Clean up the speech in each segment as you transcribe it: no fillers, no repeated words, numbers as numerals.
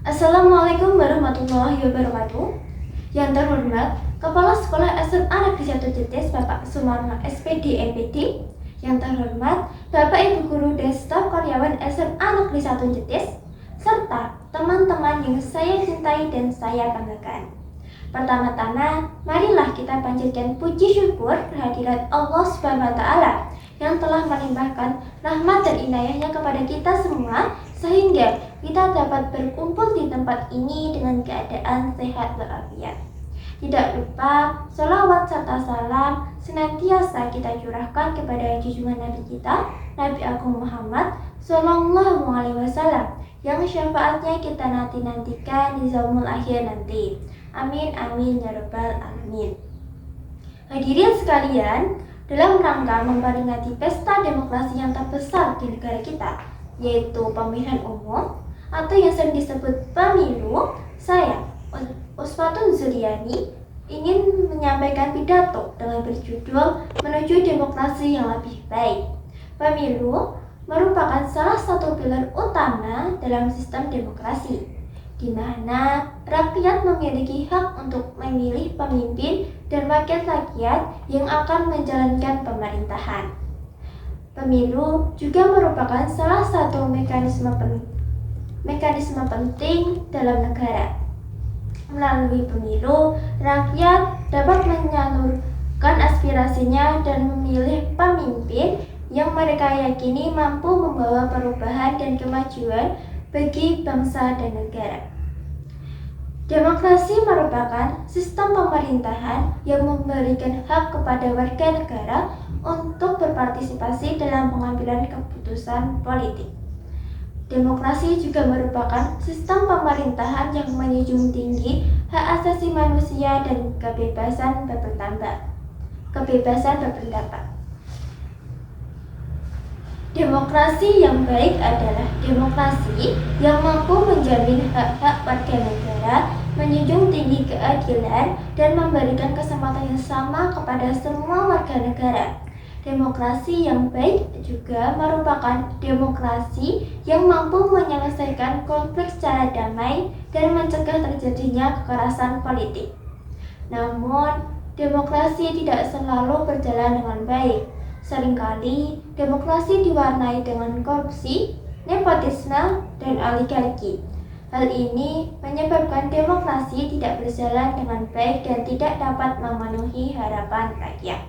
Assalamualaikum warahmatullahi wabarakatuh. Yang terhormat Kepala Sekolah SMA Negeri 1 Jetis Bapak Sumarno SPD MPD. Yang terhormat Bapak Ibu Guru dan staf karyawan SMA Negeri 1 Jetis, serta teman-teman yang saya cintai dan saya banggakan. Pertama-tama, marilah kita panjatkan puji syukur kehadirat Allah Subhanahu wa Ta'ala yang telah melimpahkan rahmat dan inayahnya kepada kita semua, sehingga kita dapat berkumpul di tempat ini dengan keadaan sehat walafiat. Tidak lupa, sholawat serta salam senantiasa kita curahkan kepada junjungan Nabi kita, Nabi Agung Muhammad Sallallahu Alaihi Wasallam, yang syafaatnya kita nantikan di zaumul akhir nanti. Amin amin ya rabbal alamin. Hadirin sekalian, dalam rangka memperingati pesta demokrasi yang terbesar di negara kita, yaitu pemilihan umum atau yang sering disebut pemilu, saya, Uswatun Zuliani, ingin menyampaikan pidato dengan berjudul Menuju Demokrasi yang Lebih Baik. Pemilu merupakan salah satu pilar utama dalam sistem demokrasi, di mana rakyat memiliki hak untuk memilih pemimpin dan wakil rakyat yang akan menjalankan pemerintahan. Pemilu juga merupakan salah satu mekanisme penting dalam negara. Melalui pemilu, rakyat dapat menyalurkan aspirasinya dan memilih pemimpin yang mereka yakini mampu membawa perubahan dan kemajuan bagi bangsa dan negara. Demokrasi merupakan sistem pemerintahan yang memberikan hak kepada warga negara untuk berpartisipasi dalam pengambilan keputusan politik. Demokrasi juga merupakan sistem pemerintahan yang menjunjung tinggi hak asasi manusia dan kebebasan berpendapat. Demokrasi yang baik adalah demokrasi yang mampu menjamin hak-hak warga negara, menjunjung tinggi keadilan, dan memberikan kesempatan yang sama kepada semua warga negara. Demokrasi yang baik juga merupakan demokrasi yang mampu menyelesaikan konflik secara damai dan mencegah terjadinya kekerasan politik. Namun, demokrasi tidak selalu berjalan dengan baik. Seringkali, demokrasi diwarnai dengan korupsi, nepotisme, dan oligarki. Hal ini menyebabkan demokrasi tidak berjalan dengan baik dan tidak dapat memenuhi harapan rakyat.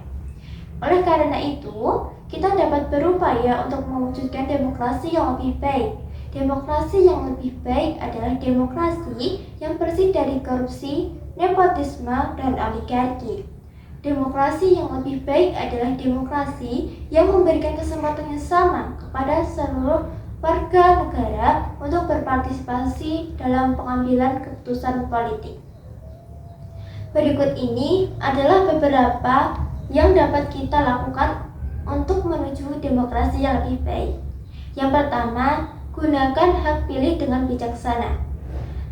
Oleh karena itu, kita dapat berupaya untuk mewujudkan demokrasi yang lebih baik. Demokrasi yang lebih baik adalah demokrasi yang bersih dari korupsi, nepotisme, dan oligarki. Demokrasi yang lebih baik adalah demokrasi yang memberikan kesempatan yang sama kepada seluruh warga negara untuk berpartisipasi dalam pengambilan keputusan politik. Berikut ini adalah beberapa yang dapat kita lakukan untuk menuju demokrasi yang lebih baik. Yang pertama, gunakan hak pilih dengan bijaksana.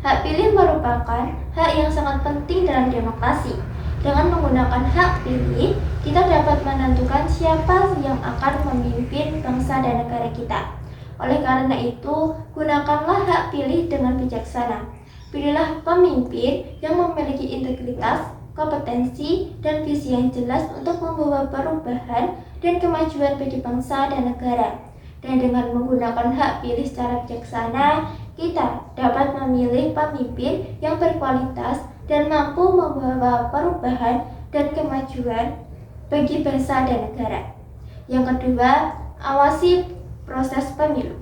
Hak pilih merupakan hak yang sangat penting dalam demokrasi. Dengan menggunakan hak pilih, kita dapat menentukan siapa yang akan memimpin bangsa dan negara kita. Oleh karena itu, gunakanlah hak pilih dengan bijaksana. Pilihlah pemimpin yang memiliki integritas, kompetensi, dan visi yang jelas untuk membawa perubahan dan kemajuan bagi bangsa dan negara. Dan dengan menggunakan hak pilih secara bijaksana, kita dapat memilih pemimpin yang berkualitas dan mampu membawa perubahan dan kemajuan bagi bangsa dan negara. Yang kedua, awasi proses pemilu.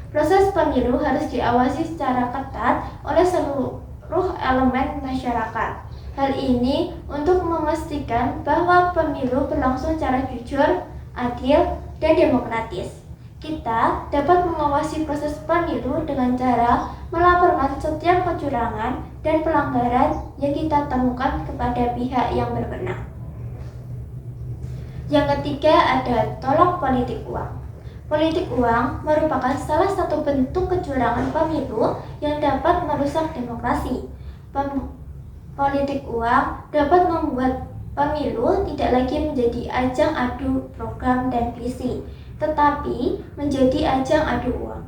Proses pemilu harus diawasi secara ketat oleh seluruh elemen masyarakat. Hal ini untuk memastikan bahwa pemilu berlangsung secara jujur, adil, dan demokratis. Kita dapat mengawasi proses pemilu dengan cara melaporkan setiap kecurangan dan pelanggaran yang kita temukan kepada pihak yang berwenang. Yang ketiga ada tolak politik uang. Politik uang merupakan salah satu bentuk kecurangan pemilu yang dapat merusak demokrasi. Politik uang dapat membuat pemilu tidak lagi menjadi ajang adu program dan visi, tetapi menjadi ajang adu uang.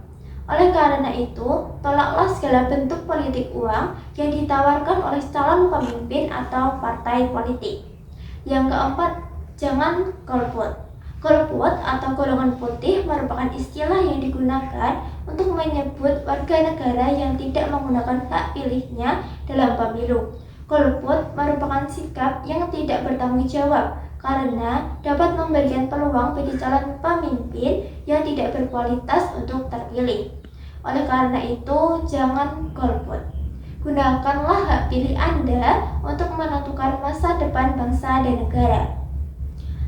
Oleh karena itu, tolaklah segala bentuk politik uang yang ditawarkan oleh calon pemimpin atau partai politik. Yang keempat, jangan golput. Golput atau golongan putih merupakan istilah yang digunakan untuk menyebut warga negara yang tidak menggunakan hak pilihnya dalam pemilu. Golput merupakan sikap yang tidak bertanggung jawab karena dapat memberikan peluang bagi calon pemimpin yang tidak berkualitas untuk terpilih. Oleh karena itu, jangan golput. Gunakanlah hak pilih Anda untuk menentukan masa depan bangsa dan negara.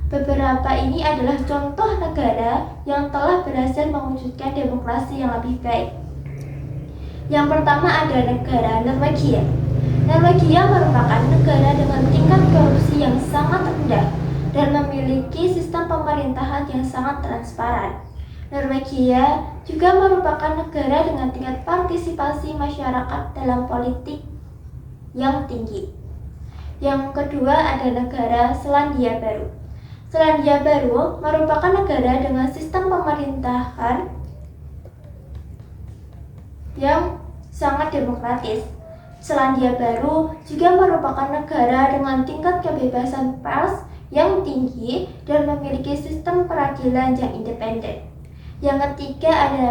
Beberapa ini adalah contoh negara yang telah berhasil mewujudkan demokrasi yang lebih baik. Yang pertama ada negara Norwegia. Norwegia merupakan negara dengan tingkat korupsi yang sangat rendah dan memiliki sistem pemerintahan yang sangat transparan. Norwegia juga merupakan negara dengan tingkat partisipasi masyarakat dalam politik yang tinggi. Yang kedua ada negara Selandia Baru. Selandia Baru merupakan negara dengan sistem pemerintahan yang sangat demokratis. Selandia Baru juga merupakan negara dengan tingkat kebebasan pers yang tinggi dan memiliki sistem peradilan yang independen. Yang ketiga ada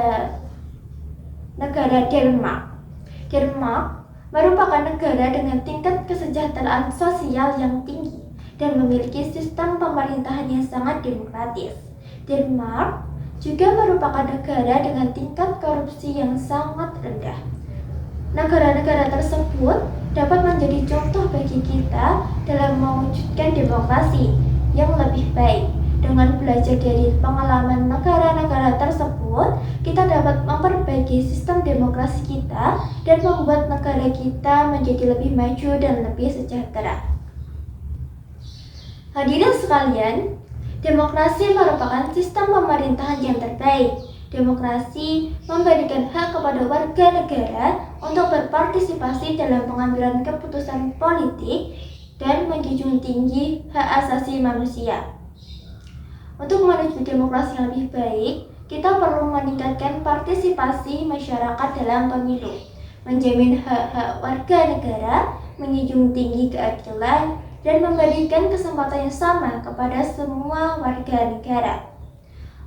negara Denmark. Denmark merupakan negara dengan tingkat kesejahteraan sosial yang tinggi dan memiliki sistem pemerintahan yang sangat demokratis. Denmark juga merupakan negara dengan tingkat korupsi yang sangat rendah. Negara-negara tersebut dapat menjadi contoh bagi kita dalam mewujudkan demokrasi yang lebih baik. Dengan belajar dari pengalaman negara-negara tersebut, kita dapat memperbaiki sistem demokrasi kita dan membuat negara kita menjadi lebih maju dan lebih sejahtera. Hadirin sekalian, demokrasi merupakan sistem pemerintahan yang terbaik. Demokrasi memberikan hak kepada warga negara untuk berpartisipasi dalam pengambilan keputusan politik dan menjunjung tinggi hak asasi manusia. Untuk menuju demokrasi yang lebih baik, kita perlu meningkatkan partisipasi masyarakat dalam pemilu, menjamin hak-hak warga negara, menjunjung tinggi keadilan, dan memberikan kesempatan yang sama kepada semua warga negara.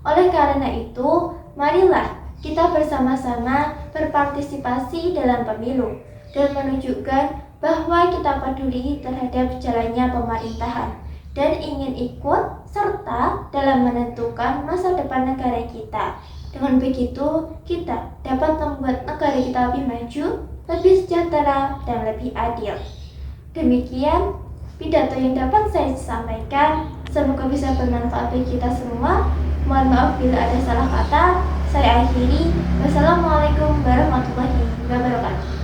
Oleh karena itu, marilah kita bersama-sama berpartisipasi dalam pemilu dan menunjukkan bahwa kita peduli terhadap jalannya pemerintahan dan ingin ikut serta dalam menentukan masa depan negara kita. Dengan begitu, kita dapat membuat negara kita lebih maju, lebih sejahtera, dan lebih adil. Demikian pidato yang dapat saya sampaikan. Semoga bisa bermanfaat bagi kita semua. Mohon maaf bila ada salah kata. Saya akhiri. Wassalamualaikum warahmatullahi wabarakatuh.